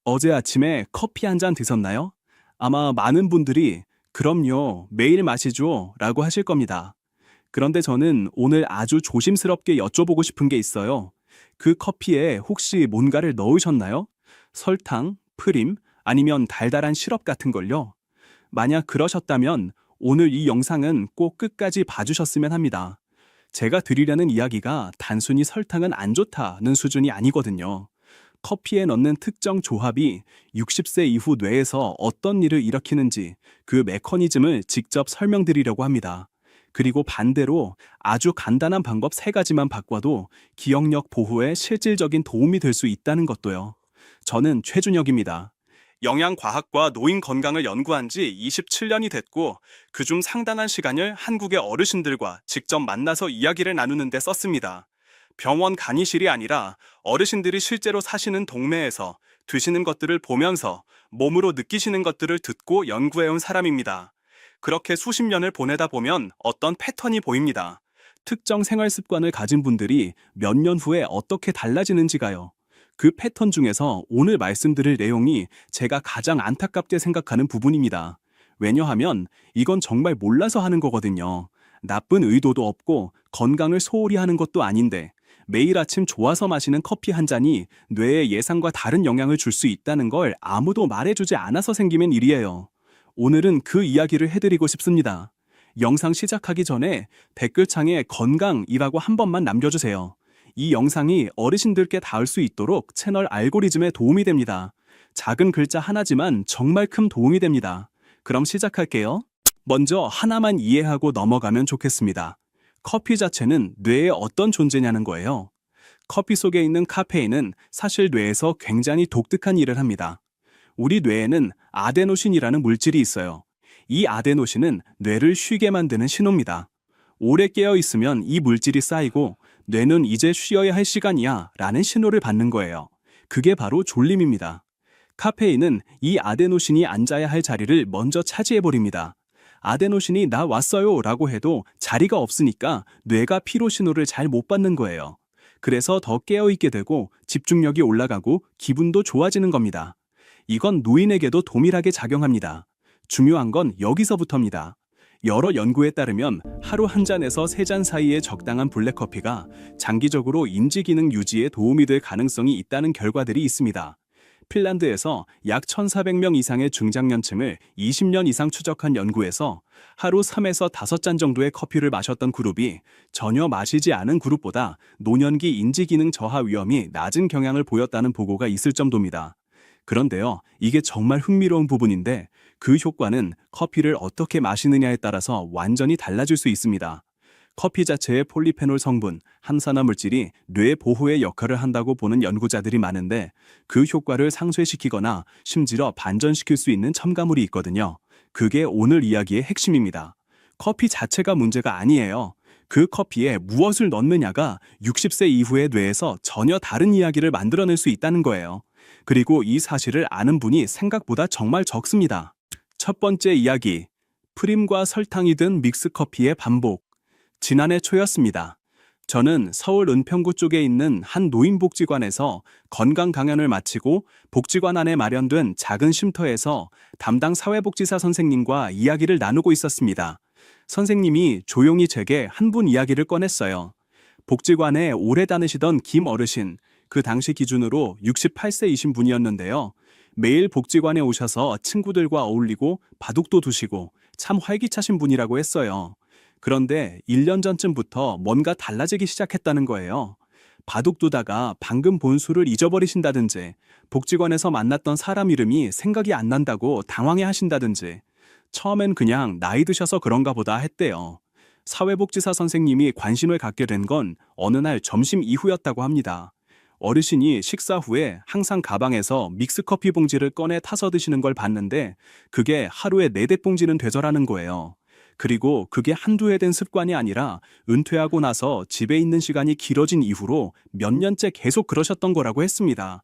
어제 아침에 커피 한 잔 드셨나요? 아마 많은 분들이 그럼요, 매일 마시죠 라고 하실 겁니다. 그런데 저는 오늘 아주 조심스럽게 여쭤보고 싶은 게 있어요. 그 커피에 혹시 뭔가를 넣으셨나요? 설탕, 프림, 아니면 달달한 시럽 같은 걸요? 만약 그러셨다면 오늘 이 영상은 꼭 끝까지 봐주셨으면 합니다. 제가 드리려는 이야기가 단순히 설탕은 안 좋다는 수준이 아니거든요. 커피에 넣는 특정 조합이 60세 이후 뇌에서 어떤 일을 일으키는지 그 메커니즘을 직접 설명드리려고 합니다. 그리고 반대로 아주 간단한 방법 3가지만 바꿔도 기억력 보호에 실질적인 도움이 될 수 있다는 것도요. 저는 최준혁입니다. 영양과학과 노인 건강을 연구한 지 27년이 됐고, 그중 상당한 시간을 한국의 어르신들과 직접 만나서 이야기를 나누는 데 썼습니다. 병원 간이실이 아니라 어르신들이 실제로 사시는 동네에서 드시는 것들을 보면서 몸으로 느끼시는 것들을 듣고 연구해온 사람입니다. 그렇게 수십 년을 보내다 보면 어떤 패턴이 보입니다. 특정 생활 습관을 가진 분들이 몇 년 후에 어떻게 달라지는지가요. 그 패턴 중에서 오늘 말씀드릴 내용이 제가 가장 안타깝게 생각하는 부분입니다. 왜냐하면 이건 정말 몰라서 하는 거거든요. 나쁜 의도도 없고 건강을 소홀히 하는 것도 아닌데 매일 아침 좋아서 마시는 커피 한 잔이 뇌에 예상과 다른 영향을 줄 수 있다는 걸 아무도 말해주지 않아서 생기는 일이에요. 오늘은 그 이야기를 해드리고 싶습니다. 영상 시작하기 전에 댓글창에 건강이라고 한 번만 남겨주세요. 이 영상이 어르신들께 닿을 수 있도록 채널 알고리즘에 도움이 됩니다. 작은 글자 하나지만 정말 큰 도움이 됩니다. 그럼 시작할게요. 먼저 하나만 이해하고 넘어가면 좋겠습니다. 커피 자체는 뇌에 어떤 존재냐는 거예요. 커피 속에 있는 카페인은 사실 뇌에서 굉장히 독특한 일을 합니다. 우리 뇌에는 아데노신이라는 물질이 있어요. 이 아데노신은 뇌를 쉬게 만드는 신호입니다. 오래 깨어 있으면 이 물질이 쌓이고 뇌는 이제 쉬어야 할 시간이야 라는 신호를 받는 거예요. 그게 바로 졸림입니다. 카페인은 이 아데노신이 앉아야 할 자리를 먼저 차지해버립니다. 아데노신이 나 왔어요 라고 해도 자리가 없으니까 뇌가 피로 신호를 잘 못 받는 거예요. 그래서 더 깨어있게 되고 집중력이 올라가고 기분도 좋아지는 겁니다. 이건 노인에게도 동일하게 작용합니다. 중요한 건 여기서부터입니다. 여러 연구에 따르면 하루 한 잔에서 3잔 사이의 적당한 블랙커피가 장기적으로 인지기능 유지에 도움이 될 가능성이 있다는 결과들이 있습니다. 핀란드에서 약 1,400명 이상의 중장년층을 20년 이상 추적한 연구에서 하루 3에서 5잔 정도의 커피를 마셨던 그룹이 전혀 마시지 않은 그룹보다 노년기 인지기능 저하 위험이 낮은 경향을 보였다는 보고가 있을 정도입니다. 그런데요, 이게 정말 흥미로운 부분인데 그 효과는 커피를 어떻게 마시느냐에 따라서 완전히 달라질 수 있습니다. 커피 자체의 폴리페놀 성분, 항산화 물질이 뇌 보호의 역할을 한다고 보는 연구자들이 많은데 그 효과를 상쇄시키거나 심지어 반전시킬 수 있는 첨가물이 있거든요. 그게 오늘 이야기의 핵심입니다. 커피 자체가 문제가 아니에요. 그 커피에 무엇을 넣느냐가 60세 이후의 뇌에서 전혀 다른 이야기를 만들어낼 수 있다는 거예요. 그리고 이 사실을 아는 분이 생각보다 정말 적습니다. 첫 번째 이야기, 프림과 설탕이 든 믹스커피의 반복. 지난해 초였습니다. 저는 서울 은평구 쪽에 있는 한 노인복지관에서 건강 강연을 마치고 복지관 안에 마련된 작은 쉼터에서 담당 사회복지사 선생님과 이야기를 나누고 있었습니다. 선생님이 조용히 제게 한 분 이야기를 꺼냈어요. 복지관에 오래 다니시던 김 어르신, 그 당시 기준으로 68세이신 분이었는데요. 매일 복지관에 오셔서 친구들과 어울리고 바둑도 두시고 참 활기차신 분이라고 했어요. 그런데 1년 전쯤부터 뭔가 달라지기 시작했다는 거예요. 바둑 두다가 방금 본 수를 잊어버리신다든지, 복지관에서 만났던 사람 이름이 생각이 안 난다고 당황해 하신다든지, 처음엔 그냥 나이 드셔서 그런가 보다 했대요. 사회복지사 선생님이 관심을 갖게 된 건 어느 날 점심 이후였다고 합니다. 어르신이 식사 후에 항상 가방에서 믹스커피 봉지를 꺼내 타서 드시는 걸 봤는데 그게 하루에 4대 봉지는 되더라는 거예요. 그리고 그게 한두 해 된 습관이 아니라 은퇴하고 나서 집에 있는 시간이 길어진 이후로 몇 년째 계속 그러셨던 거라고 했습니다.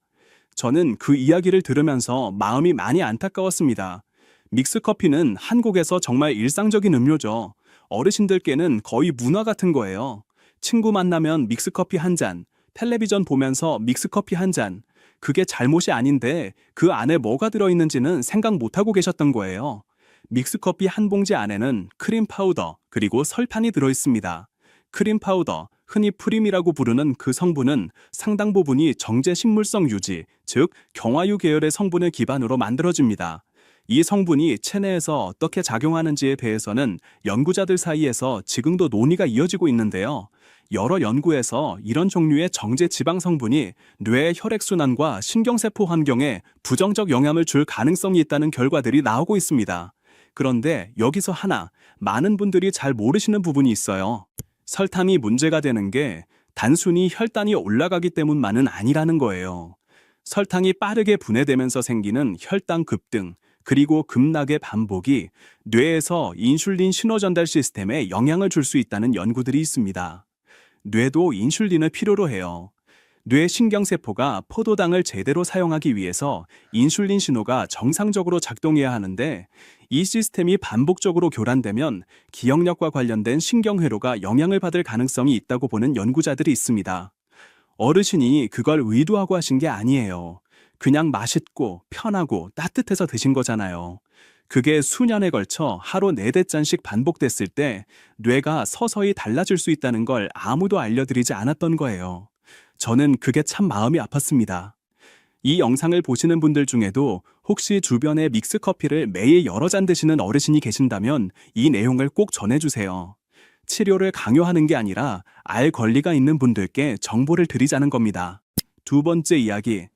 저는 그 이야기를 들으면서 마음이 많이 안타까웠습니다. 믹스커피는 한국에서 정말 일상적인 음료죠. 어르신들께는 거의 문화 같은 거예요. 친구 만나면 믹스커피 한 잔, 텔레비전 보면서 믹스커피 한 잔, 그게 잘못이 아닌데 그 안에 뭐가 들어있는지는 생각 못하고 계셨던 거예요. 믹스커피 한 봉지 안에는 크림 파우더 그리고 설탕이 들어있습니다. 크림 파우더, 흔히 프림이라고 부르는 그 성분은 상당 부분이 정제 식물성 유지, 즉 경화유 계열의 성분을 기반으로 만들어집니다. 이 성분이 체내에서 어떻게 작용하는지에 대해서는 연구자들 사이에서 지금도 논의가 이어지고 있는데요. 여러 연구에서 이런 종류의 정제 지방 성분이 뇌의 혈액순환과 신경세포 환경에 부정적 영향을 줄 가능성이 있다는 결과들이 나오고 있습니다. 그런데 여기서 하나, 많은 분들이 잘 모르시는 부분이 있어요. 설탕이 문제가 되는 게 단순히 혈당이 올라가기 때문만은 아니라는 거예요. 설탕이 빠르게 분해되면서 생기는 혈당 급등, 그리고 급락의 반복이 뇌에서 인슐린 신호 전달 시스템에 영향을 줄 수 있다는 연구들이 있습니다. 뇌도 인슐린을 필요로 해요. 뇌 신경세포가 포도당을 제대로 사용하기 위해서 인슐린 신호가 정상적으로 작동해야 하는데 이 시스템이 반복적으로 교란되면 기억력과 관련된 신경회로가 영향을 받을 가능성이 있다고 보는 연구자들이 있습니다. 어르신이 그걸 의도하고 하신 게 아니에요. 그냥 맛있고 편하고 따뜻해서 드신 거잖아요. 그게 수년에 걸쳐 하루 4-4잔씩 반복됐을 때 뇌가 서서히 달라질 수 있다는 걸 아무도 알려드리지 않았던 거예요. 저는 그게 참 마음이 아팠습니다. 이 영상을 보시는 분들 중에도 혹시 주변에 믹스커피를 매일 여러 잔 드시는 어르신이 계신다면 이 내용을 꼭 전해주세요. 치료를 강요하는 게 아니라 알 권리가 있는 분들께 정보를 드리자는 겁니다. 두 번째 이야기,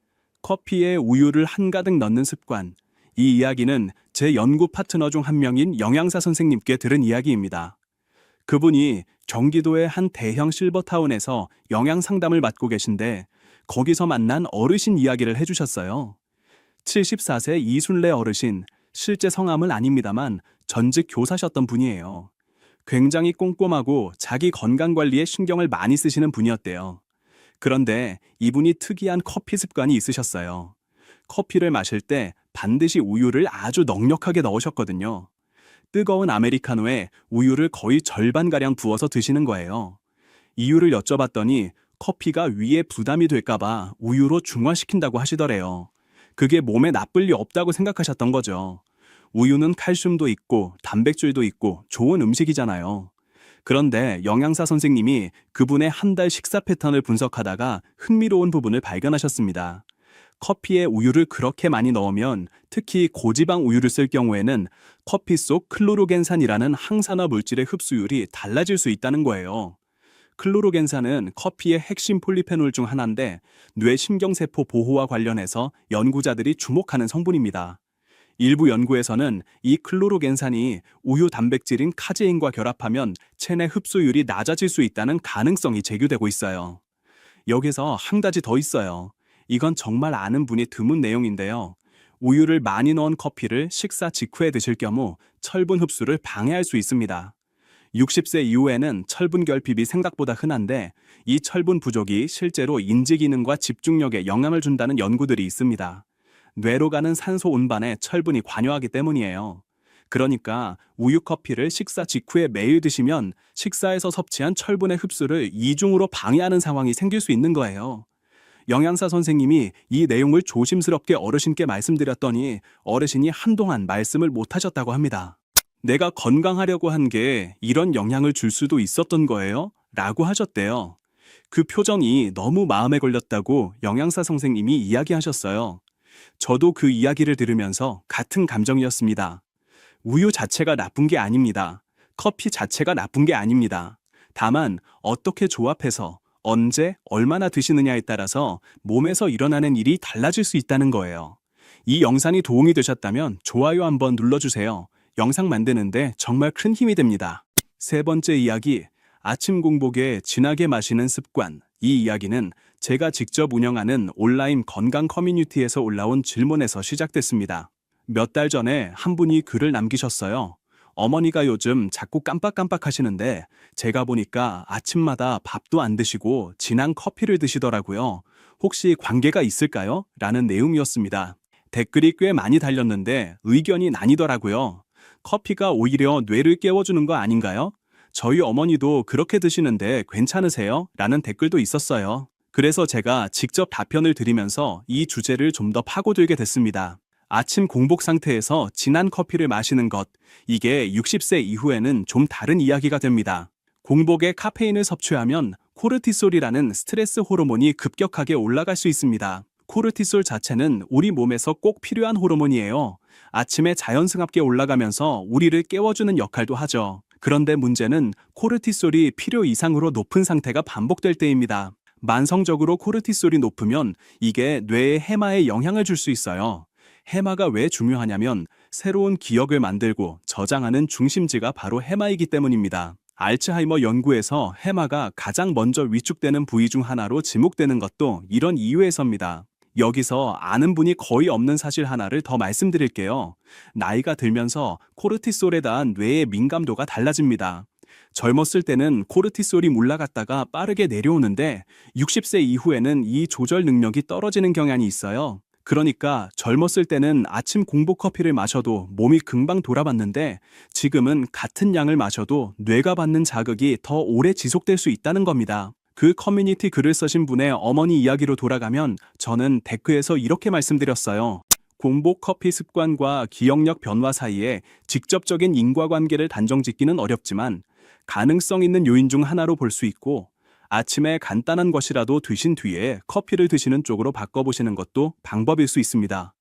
커피에 우유를 한가득 넣는 습관. 이 이야기는 제 연구 파트너 중 한 명인 영양사 선생님께 들은 이야기입니다. 그분이 경기도의 한 대형 실버타운에서 영양 상담을 맡고 계신데 거기서 만난 어르신 이야기를 해주셨어요. 74세 이순례 어르신, 실제 성함은 아닙니다만 전직 교사셨던 분이에요. 굉장히 꼼꼼하고 자기 건강관리에 신경을 많이 쓰시는 분이었대요. 그런데 이분이 특이한 커피 습관이 있으셨어요. 커피를 마실 때 반드시 우유를 아주 넉넉하게 넣으셨거든요. 뜨거운 아메리카노에 우유를 거의 절반가량 부어서 드시는 거예요. 이유를 여쭤봤더니 커피가 위에 부담이 될까봐 우유로 중화시킨다고 하시더래요. 그게 몸에 나쁠 리 없다고 생각하셨던 거죠. 우유는 칼슘도 있고 단백질도 있고 좋은 음식이잖아요. 그런데 영양사 선생님이 그분의 한 달 식사 패턴을 분석하다가 흥미로운 부분을 발견하셨습니다. 커피에 우유를 그렇게 많이 넣으면 특히 고지방 우유를 쓸 경우에는 커피 속 클로로겐산이라는 항산화 물질의 흡수율이 달라질 수 있다는 거예요. 클로로겐산은 커피의 핵심 폴리페놀 중 하나인데 뇌 신경세포 보호와 관련해서 연구자들이 주목하는 성분입니다. 일부 연구에서는 이 클로로겐산이 우유 단백질인 카제인과 결합하면 체내 흡수율이 낮아질 수 있다는 가능성이 제기되고 있어요. 여기서 한 가지 더 있어요. 이건 정말 아는 분이 드문 내용인데요. 우유를 많이 넣은 커피를 식사 직후에 드실 경우 철분 흡수를 방해할 수 있습니다. 60세 이후에는 철분 결핍이 생각보다 흔한데 이 철분 부족이 실제로 인지 기능과 집중력에 영향을 준다는 연구들이 있습니다. 뇌로 가는 산소 운반에 철분이 관여하기 때문이에요. 그러니까 우유 커피를 식사 직후에 매일 드시면 식사에서 섭취한 철분의 흡수를 이중으로 방해하는 상황이 생길 수 있는 거예요. 영양사 선생님이 이 내용을 조심스럽게 어르신께 말씀드렸더니 어르신이 한동안 말씀을 못 하셨다고 합니다. 내가 건강하려고 한 게 이런 영향을 줄 수도 있었던 거예요? 라고 하셨대요. 그 표정이 너무 마음에 걸렸다고 영양사 선생님이 이야기하셨어요. 저도 그 이야기를 들으면서 같은 감정이었습니다. 우유 자체가 나쁜 게 아닙니다. 커피 자체가 나쁜 게 아닙니다. 다만 어떻게 조합해서 언제 얼마나 드시느냐에 따라서 몸에서 일어나는 일이 달라질 수 있다는 거예요. 이 영상이 도움이 되셨다면 좋아요 한번 눌러주세요. 영상 만드는데 정말 큰 힘이 됩니다. 세 번째 이야기, 아침 공복에 진하게 마시는 습관. 이 이야기는 제가 직접 운영하는 온라인 건강 커뮤니티에서 올라온 질문에서 시작됐습니다. 몇 달 전에 한 분이 글을 남기셨어요. 어머니가 요즘 자꾸 깜빡깜빡 하시는데 제가 보니까 아침마다 밥도 안 드시고 진한 커피를 드시더라고요. 혹시 관계가 있을까요? 라는 내용이었습니다. 댓글이 꽤 많이 달렸는데 의견이 나뉘더라고요. 커피가 오히려 뇌를 깨워주는 거 아닌가요? 저희 어머니도 그렇게 드시는데 괜찮으세요? 라는 댓글도 있었어요. 그래서 제가 직접 답변을 드리면서 이 주제를 좀 더 파고들게 됐습니다. 아침 공복 상태에서 진한 커피를 마시는 것, 이게 60세 이후에는 좀 다른 이야기가 됩니다. 공복에 카페인을 섭취하면 코르티솔이라는 스트레스 호르몬이 급격하게 올라갈 수 있습니다. 코르티솔 자체는 우리 몸에서 꼭 필요한 호르몬이에요. 아침에 자연스럽게 올라가면서 우리를 깨워주는 역할도 하죠. 그런데 문제는 코르티솔이 필요 이상으로 높은 상태가 반복될 때입니다. 만성적으로 코르티솔이 높으면 이게 뇌의 해마에 영향을 줄 수 있어요. 해마가 왜 중요하냐면 새로운 기억을 만들고 저장하는 중심지가 바로 해마이기 때문입니다. 알츠하이머 연구에서 해마가 가장 먼저 위축되는 부위 중 하나로 지목되는 것도 이런 이유에서입니다. 여기서 아는 분이 거의 없는 사실 하나를 더 말씀드릴게요. 나이가 들면서 코르티솔에 대한 뇌의 민감도가 달라집니다. 젊었을 때는 코르티솔이 올라갔다가 빠르게 내려오는데 60세 이후에는 이 조절 능력이 떨어지는 경향이 있어요. 그러니까 젊었을 때는 아침 공복 커피를 마셔도 몸이 금방 돌아봤는데 지금은 같은 양을 마셔도 뇌가 받는 자극이 더 오래 지속될 수 있다는 겁니다. 그 커뮤니티 글을 쓰신 분의 어머니 이야기로 돌아가면 저는 댓글에서 이렇게 말씀드렸어요. 공복 커피 습관과 기억력 변화 사이에 직접적인 인과관계를 단정짓기는 어렵지만 가능성 있는 요인 중 하나로 볼 수 있고 아침에 간단한 것이라도 드신 뒤에 커피를 드시는 쪽으로 바꿔보시는 것도 방법일 수 있습니다.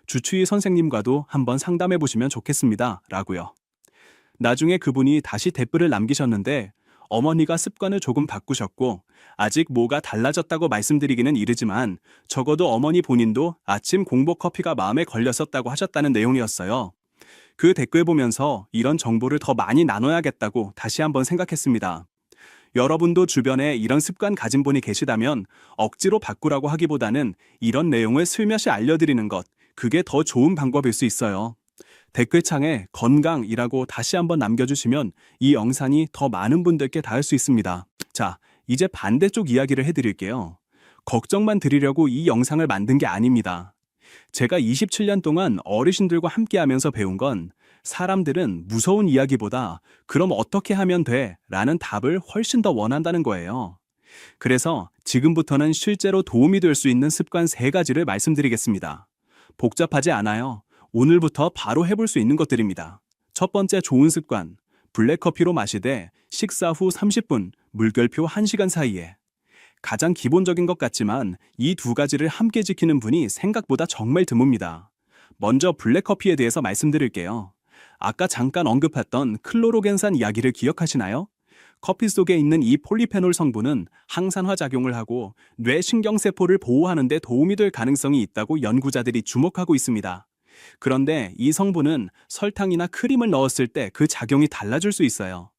주치의 선생님과도 한번 상담해 보시면 좋겠습니다. 라고요. 나중에 그분이 다시 댓글을 남기셨는데 어머니가 습관을 조금 바꾸셨고 아직 뭐가 달라졌다고 말씀드리기는 이르지만 적어도 어머니 본인도 아침 공복 커피가 마음에 걸렸었다고 하셨다는 내용이었어요. 그 댓글 보면서 이런 정보를 더 많이 나눠야겠다고 다시 한번 생각했습니다. 여러분도 주변에 이런 습관 가진 분이 계시다면 억지로 바꾸라고 하기보다는 이런 내용을 슬며시 알려드리는 것, 그게 더 좋은 방법일 수 있어요. 댓글창에 건강이라고 다시 한번 남겨주시면 이 영상이 더 많은 분들께 닿을 수 있습니다. 자, 이제 반대쪽 이야기를 해드릴게요. 걱정만 드리려고 이 영상을 만든 게 아닙니다. 제가 27년 동안 어르신들과 함께하면서 배운 건 사람들은 무서운 이야기보다 그럼 어떻게 하면 돼? 라는 답을 훨씬 더 원한다는 거예요. 그래서 지금부터는 실제로 도움이 될 수 있는 습관 3가지를 말씀드리겠습니다. 복잡하지 않아요. 오늘부터 바로 해볼 수 있는 것들입니다. 첫 번째 좋은 습관, 블랙커피로 마시되 식사 후 30분, 물결표 1시간 사이에. 가장 기본적인 것 같지만 이 2가지를 함께 지키는 분이 생각보다 정말 드뭅니다. 먼저 블랙커피에 대해서 말씀드릴게요. 아까 잠깐 언급했던 클로로겐산 이야기를 기억하시나요? 커피 속에 있는 이 폴리페놀 성분은 항산화 작용을 하고 뇌 신경세포를 보호하는 데 도움이 될 가능성이 있다고 연구자들이 주목하고 있습니다. 그런데 이 성분은 설탕이나 크림을 넣었을 때 그 작용이 달라질 수 있어요.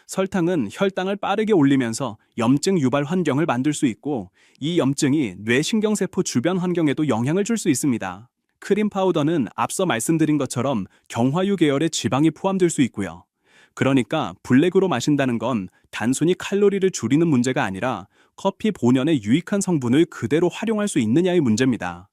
설탕은 혈당을 빠르게 올리면서 염증 유발 환경을 만들 수 있고 이 염증이 뇌신경세포 주변 환경에도 영향을 줄 수 있습니다. 크림 파우더는 앞서 말씀드린 것처럼 경화유 계열의 지방이 포함될 수 있고요. 그러니까 블랙으로 마신다는 건 단순히 칼로리를 줄이는 문제가 아니라 커피 본연의 유익한 성분을 그대로 활용할 수 있느냐의 문제입니다.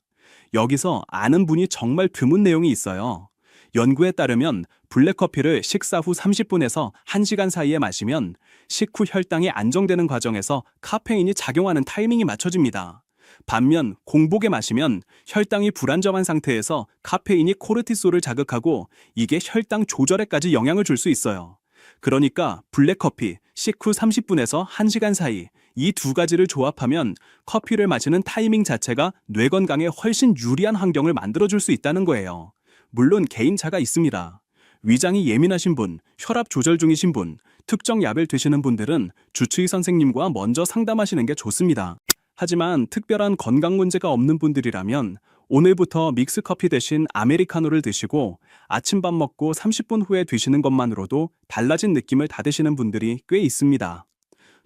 여기서 아는 분이 정말 드문 내용이 있어요. 연구에 따르면 블랙커피를 식사 후 30분에서 1시간 사이에 마시면 식후 혈당이 안정되는 과정에서 카페인이 작용하는 타이밍이 맞춰집니다. 반면 공복에 마시면 혈당이 불안정한 상태에서 카페인이 코르티솔을 자극하고 이게 혈당 조절에까지 영향을 줄 수 있어요. 그러니까 블랙커피 식후 30분에서 1시간 사이 이 2가지를 조합하면 커피를 마시는 타이밍 자체가 뇌 건강에 훨씬 유리한 환경을 만들어줄 수 있다는 거예요. 물론 개인차가 있습니다. 위장이 예민하신 분, 혈압 조절 중이신 분, 특정 약을 드시는 분들은 주치의 선생님과 먼저 상담하시는 게 좋습니다. 하지만 특별한 건강 문제가 없는 분들이라면 오늘부터 믹스커피 대신 아메리카노를 드시고 아침밥 먹고 30분 후에 드시는 것만으로도 달라진 느낌을 받으시는 분들이 꽤 있습니다.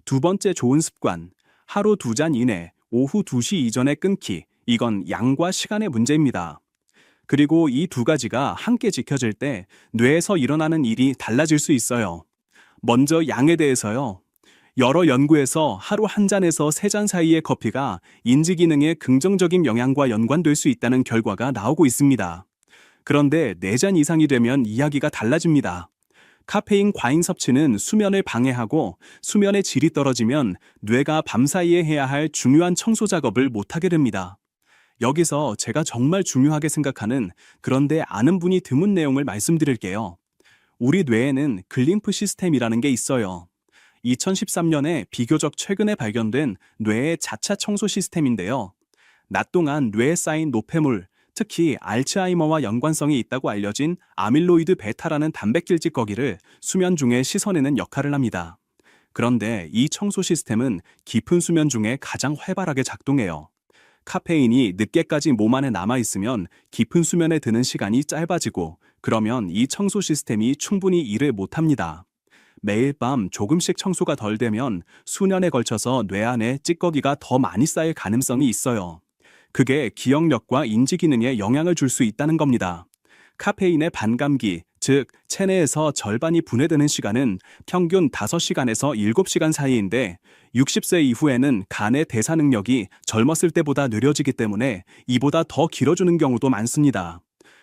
두 번째 좋은 습관, 하루 2잔 이내, 오후 2시 이전에 끊기. 이건 양과 시간의 문제입니다. 그리고 이 2가지가 함께 지켜질 때 뇌에서 일어나는 일이 달라질 수 있어요. 먼저 양에 대해서요. 여러 연구에서 하루 1잔에서 3잔 사이의 커피가 인지 기능에 긍정적인 영향과 연관될 수 있다는 결과가 나오고 있습니다. 그런데 4잔 이상이 되면 이야기가 달라집니다. 카페인 과잉 섭취는 수면을 방해하고 수면의 질이 떨어지면 뇌가 밤사이에 해야 할 중요한 청소 작업을 못하게 됩니다. 여기서 제가 정말 중요하게 생각하는 그런데 아는 분이 드문 내용을 말씀드릴게요. 우리 뇌에는 글림프 시스템이라는 게 있어요. 2013년에 비교적 최근에 발견된 뇌의 자차 청소 시스템인데요. 낮 동안 뇌에 쌓인 노폐물, 특히 알츠하이머와 연관성이 있다고 알려진 아밀로이드 베타라는 단백질 찌꺼기를 수면 중에 씻어내는 역할을 합니다. 그런데 이 청소 시스템은 깊은 수면 중에 가장 활발하게 작동해요. 카페인이 늦게까지 몸 안에 남아있으면 깊은 수면에 드는 시간이 짧아지고 그러면 이 청소 시스템이 충분히 일을 못합니다. 매일 밤 조금씩 청소가 덜 되면 수년에 걸쳐서 뇌 안에 찌꺼기가 더 많이 쌓일 가능성이 있어요. 그게 기억력과 인지 기능에 영향을 줄 수 있다는 겁니다. 카페인의 반감기, 즉 체내에서 절반이 분해되는 시간은 평균 5시간에서 7시간 사이인데 60세 이후에는 간의 대사 능력이 젊었을 때보다 느려지기 때문에 이보다 더 길어지는 경우도 많습니다.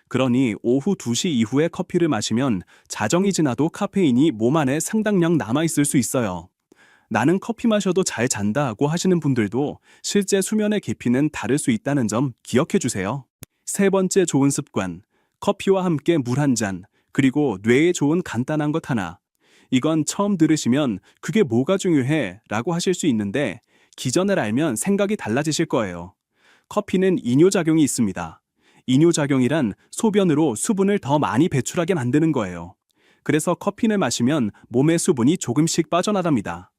그러니 오후 2시 이후에 커피를 마시면 자정이 지나도 카페인이 몸 안에 상당량 남아있을 수 있어요. 나는 커피 마셔도 잘 잔다 고 하시는 분들도 실제 수면의 깊이는 다를 수 있다는 점 기억해 주세요. 세 번째 좋은 습관, 커피와 함께 물 한 잔, 그리고 뇌에 좋은 간단한 것 하나. 이건 처음 들으시면 그게 뭐가 중요해? 라고 하실 수 있는데 기전을 알면 생각이 달라지실 거예요. 커피는 이뇨작용이 있습니다. 이뇨작용이란 소변으로 수분을 더 많이 배출하게 만드는 거예요. 그래서 커피를 마시면 몸의 수분이 조금씩 빠져나갑니다.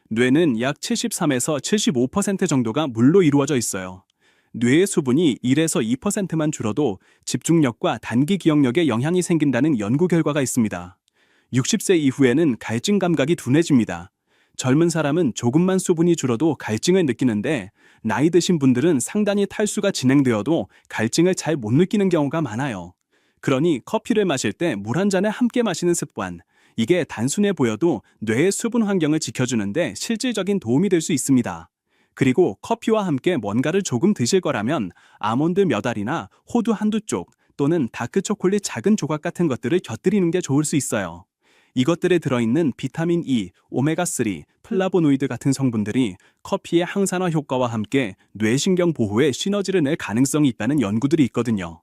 뇌는 약 73에서 75% 정도가 물로 이루어져 있어요. 뇌의 수분이 1에서 2%만 줄어도 집중력과 단기 기억력에 영향이 생긴다는 연구 결과가 있습니다. 60세 이후에는 갈증 감각이 둔해집니다. 젊은 사람은 조금만 수분이 줄어도 갈증을 느끼는데 나이 드신 분들은 상단히 탈수가 진행되어도 갈증을 잘 못 느끼는 경우가 많아요. 그러니 커피를 마실 때 물 한 잔에 함께 마시는 습관, 이게 단순해 보여도 뇌의 수분 환경을 지켜주는데 실질적인 도움이 될 수 있습니다. 그리고 커피와 함께 뭔가를 조금 드실 거라면 아몬드 몇 알이나 호두 한두 쪽 또는 다크 초콜릿 작은 조각 같은 것들을 곁들이는 게 좋을 수 있어요. 이것들에 들어있는 비타민 E, 오메가3, 플라보노이드 같은 성분들이 커피의 항산화 효과와 함께 뇌신경 보호에 시너지를 낼 가능성이 있다는 연구들이 있거든요.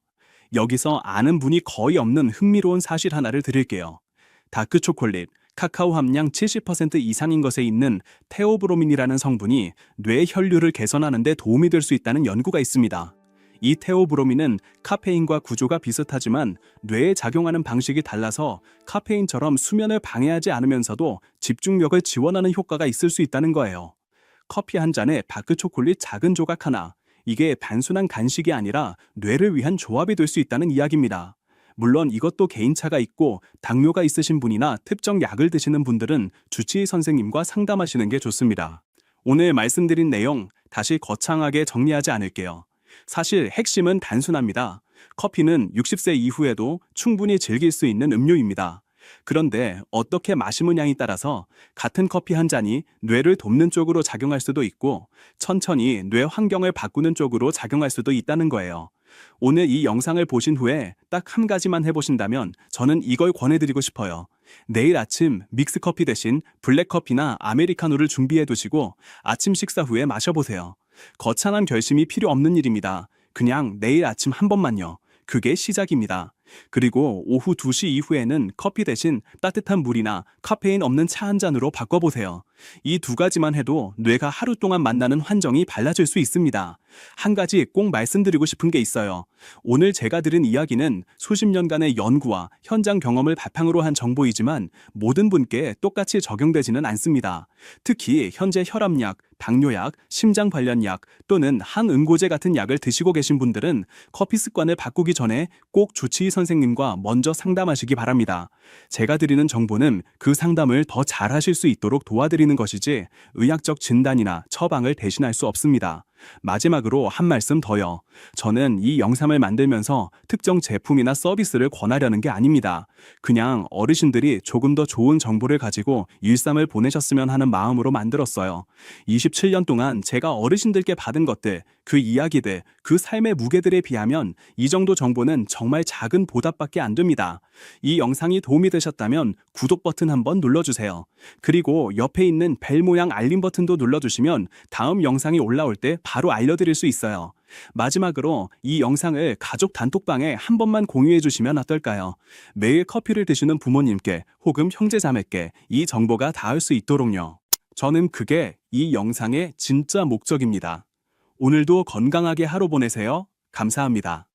여기서 아는 분이 거의 없는 흥미로운 사실 하나를 드릴게요. 다크 초콜릿, 카카오 함량 70% 이상인 것에 있는 테오브로민이라는 성분이 뇌 혈류를 개선하는 데 도움이 될 수 있다는 연구가 있습니다. 이 테오브로민은 카페인과 구조가 비슷하지만 뇌에 작용하는 방식이 달라서 카페인처럼 수면을 방해하지 않으면서도 집중력을 지원하는 효과가 있을 수 있다는 거예요. 커피 한 잔에 다크 초콜릿 작은 조각 하나, 이게 단순한 간식이 아니라 뇌를 위한 조합이 될 수 있다는 이야기입니다. 물론 이것도 개인차가 있고 당뇨가 있으신 분이나 특정 약을 드시는 분들은 주치의 선생님과 상담하시는 게 좋습니다. 오늘 말씀드린 내용 다시 거창하게 정리하지 않을게요. 사실 핵심은 단순합니다. 커피는 60세 이후에도 충분히 즐길 수 있는 음료입니다. 그런데 어떻게 마시느냐에 따라서 같은 커피 한 잔이 뇌를 돕는 쪽으로 작용할 수도 있고 천천히 뇌 환경을 바꾸는 쪽으로 작용할 수도 있다는 거예요. 오늘 이 영상을 보신 후에 딱 한 가지만 해보신다면 저는 이걸 권해드리고 싶어요. 내일 아침 믹스커피 대신 블랙커피나 아메리카노를 준비해 두시고 아침 식사 후에 마셔보세요. 거창한 결심이 필요 없는 일입니다. 그냥 내일 아침 한 번만요. 그게 시작입니다. 그리고 오후 2시 이후에는 커피 대신 따뜻한 물이나 카페인 없는 차 한 잔으로 바꿔보세요. 이 두 가지만 해도 뇌가 하루 동안 만나는 환경이 달라질 수 있습니다. 한 가지 꼭 말씀드리고 싶은 게 있어요. 오늘 제가 들은 이야기는 수십 년간의 연구와 현장 경험을 바탕으로 한 정보이지만 모든 분께 똑같이 적용되지는 않습니다. 특히 현재 혈압약, 당뇨약, 심장 관련약 또는 항응고제 같은 약을 드시고 계신 분들은 커피 습관을 바꾸기 전에 꼭 주치의 선생님과 먼저 상담하시기 바랍니다. 제가 드리는 정보는 그 상담을 더 잘하실 수 있도록 도와드리는 것이지 의학적 진단이나 처방을 대신할 수 없습니다. 마지막으로 한 말씀 더요. 저는 이 영상을 만들면서 특정 제품이나 서비스를 권하려는 게 아닙니다. 그냥 어르신들이 조금 더 좋은 정보를 가지고 일상을 보내셨으면 하는 마음으로 만들었어요. 27년 동안 제가 어르신들께 받은 것들, 그 이야기들, 그 삶의 무게들에 비하면 이 정도 정보는 정말 작은 보답밖에 안 됩니다. 이 영상이 도움이 되셨다면 구독 버튼 한번 눌러주세요. 그리고 옆에 있는 벨 모양 알림 버튼도 눌러주시면 다음 영상이 올라올 때 바로 알려드릴 수 있어요. 마지막으로 이 영상을 가족 단톡방에 한 번만 공유해 주시면 어떨까요? 매일 커피를 드시는 부모님께 혹은 형제자매께 이 정보가 닿을 수 있도록요. 저는 그게 이 영상의 진짜 목적입니다. 오늘도 건강하게 하루 보내세요. 감사합니다.